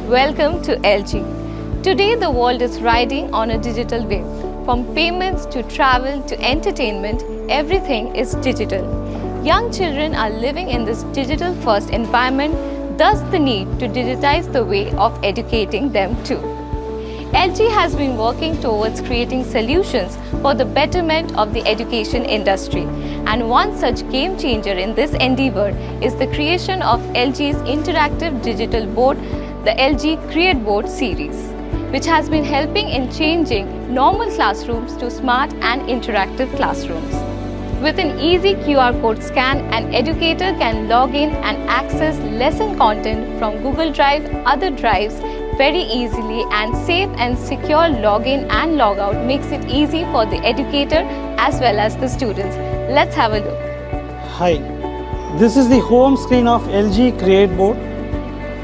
Welcome to LG. Today the world is riding on a digital wave. From payments to travel to entertainment, everything is digital. Young children are living in this digital first environment, thus the need to digitize the way of educating them too. LG has been working towards creating solutions for the betterment of the education industry. And one such game changer in this endeavor is the creation of LG's interactive digital board, the LG Create Board series, which has been helping in changing normal classrooms to smart and interactive classrooms. With an easy QR code scan, an educator can log in and access lesson content from Google Drive, other drives very easily, and safe and secure login and logout makes it easy for the educator as well as the students. Let's have a look. Hi, this is the home screen of LG Create Board.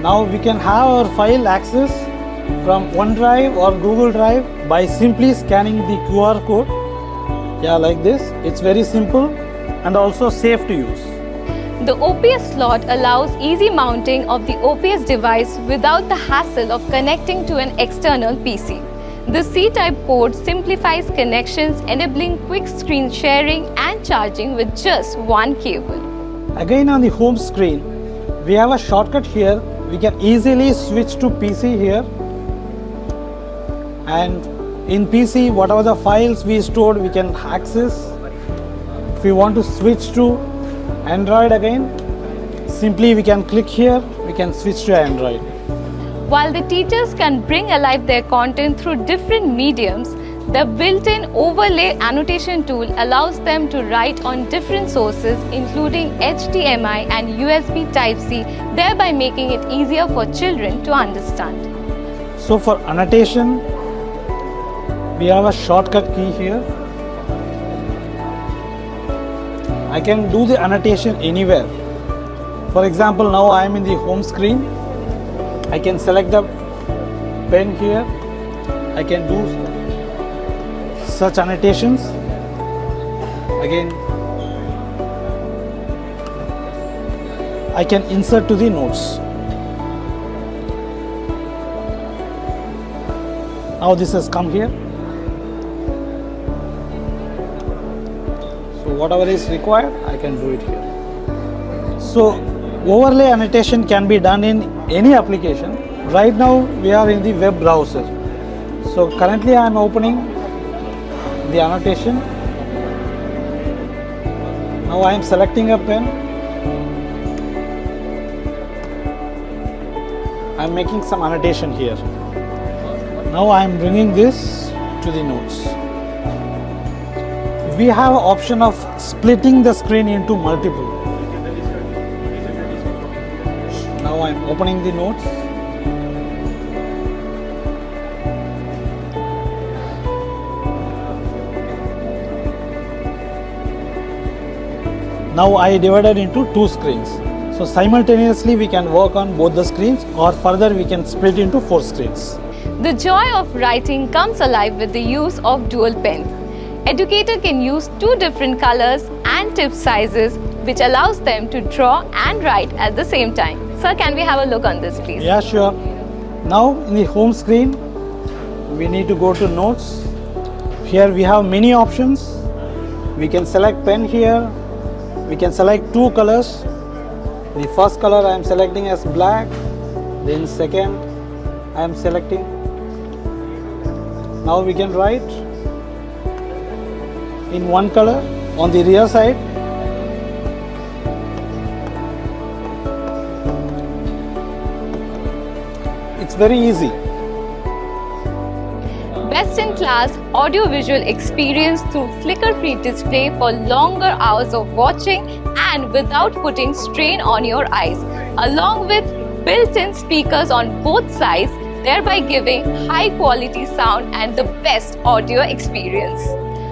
Now we can have our file access from OneDrive or Google Drive by simply scanning the QR code. Yeah, like this. It's very simple and also safe to use. The OPS slot allows easy mounting of the OPS device without the hassle of connecting to an external PC. The C-type port simplifies connections, enabling quick screen sharing and charging with just one cable. Again, on the home screen, we have a shortcut here. We can easily switch to PC here. And in PC, whatever the files we stored, we can access. If we want to switch to Android again, simply we can click here, we can switch to Android. While the teachers can bring alive their content through different mediums, the built-in overlay annotation tool allows them to write on different sources including HDMI and USB Type-C, thereby making it easier for children to understand. So for annotation, we have a shortcut key here. I can do the annotation anywhere. For example, now I am in the home screen. I can select the pen here. I can do such annotations. Again, I can insert to the notes. Now this has come here. So whatever is required, I can do it here. So overlay annotation can be done in any application. Right now we are in the web browser. So currently I am opening the annotation. Now I am selecting a pen. I am making some annotation here. Now I am bringing this to the notes. We have an option of splitting the screen into multiple. Now I am opening the notes. Now I divided into two screens. So simultaneously we can work on both the screens, or further we can split into 4 screens. The joy of writing comes alive with the use of dual pen. Educator can use 2 different colors and tip sizes, which allows them to draw and write at the same time. Sir, can we have a look on this, please? Yeah, sure. Now in the home screen, we need to go to notes. Here we have many options. We can select pen here. We can select 2 colors. The first color I am selecting as black. Then second I am selecting. Now we can write in one color on the rear side. It's very easy. Best-in-class audio-visual experience through flicker-free display for longer hours of watching and without putting strain on your eyes, along with built-in speakers on both sides, thereby giving high-quality sound and the best audio experience.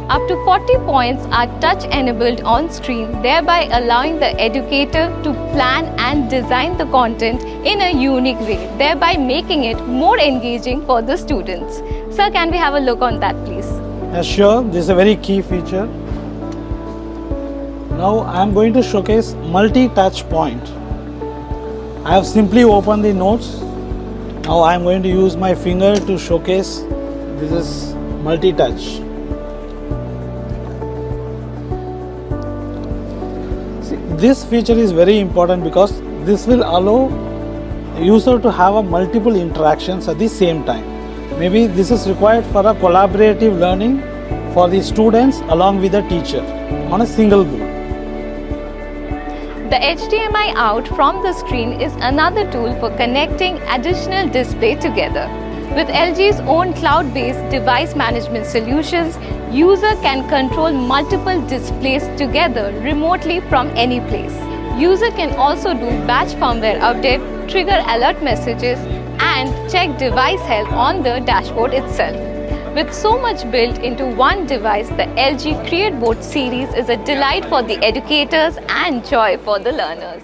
Up to 40 points are touch-enabled on screen, thereby allowing the educator to plan and design the content in a unique way, thereby making it more engaging for the students. Sir, can we have a look on that, please? Yeah, sure. This is a very key feature. Now I am going to showcase multi-touch point. I have simply opened the notes. Now I am going to use my finger to showcase this is multi-touch. See, this feature is very important because this will allow user to have a multiple interactions at the same time. Maybe this is required for a collaborative learning for the students along with the teacher on a single board. The HDMI out from the screen is another tool for connecting additional display together. With LG's own cloud-based device management solutions, user can control multiple displays together remotely from any place. User can also do batch firmware update, trigger alert messages, and check device health on the dashboard itself. With so much built into one device, the LG CreateBoard series is a delight for the educators and joy for the learners.